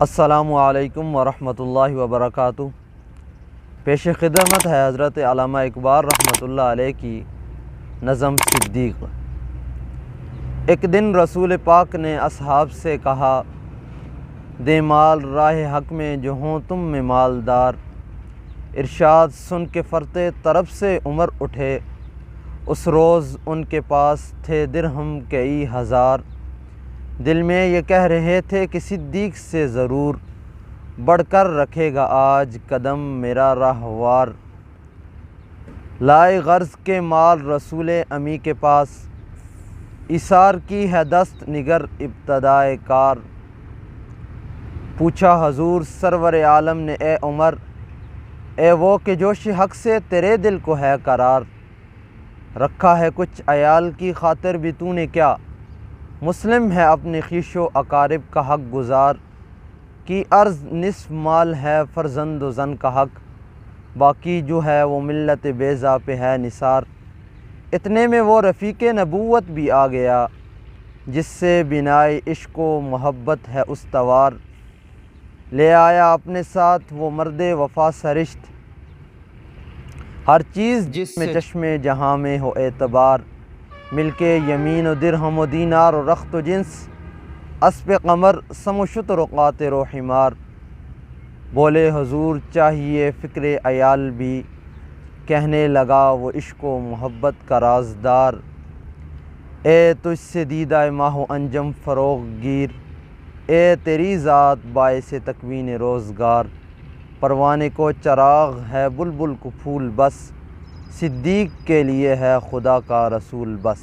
السلام علیکم ورحمۃ اللہ وبرکاتہ۔ پیش خدمت ہے حضرت علامہ اقبال رحمۃ اللہ علیہ کی نظم صدیق۔ ایک دن رسول پاک نے اصحاب سے کہا، دے مال راہ حق میں جو ہوں تم میں مالدار۔ ارشاد سن کے فرتے طرف سے عمر اٹھے، اس روز ان کے پاس تھے درہم کئی ہزار۔ دل میں یہ کہہ رہے تھے کہ صدیق سے ضرور بڑھ کر رکھے گا آج قدم میرا راہوار۔ لائے غرض کے مال رسول امی کے پاس، ایثار کی ہے دست نگر ابتدائے کار۔ پوچھا حضور سرور عالم نے اے عمر، اے وہ کہ جوش حق سے تیرے دل کو ہے قرار۔ رکھا ہے کچھ عیال کی خاطر بھی تو نے کیا، مسلم ہے اپنے خویش و اقارب کا حق گزار۔ کی عرض نصف مال ہے فرزند و زن کا حق، باقی جو ہے وہ ملت بیضا پہ ہے نثار۔ اتنے میں وہ رفیق نبوت بھی آ گیا، جس سے بنائے عشق و محبت ہے استوار۔ لے آیا اپنے ساتھ وہ مرد وفا سرشت، ہر چیز جس میں چشم جہاں میں ہو اعتبار۔ مل کے یمین و درہم و دینار و رخت و جنس، اسب قمر سم و شتر و قاطر و حمار۔ بولے حضور چاہیے فکر عیال بھی، کہنے لگا وہ عشق و محبت کا رازدار۔ اے تجھ سے دیدہ ماہ و انجم فروغ گیر، اے تیری ذات باعث تکوین روزگار۔ پروانے کو چراغ ہے بلبل کو پھول بس، صدیق کے لیے ہے خدا کا رسول بس۔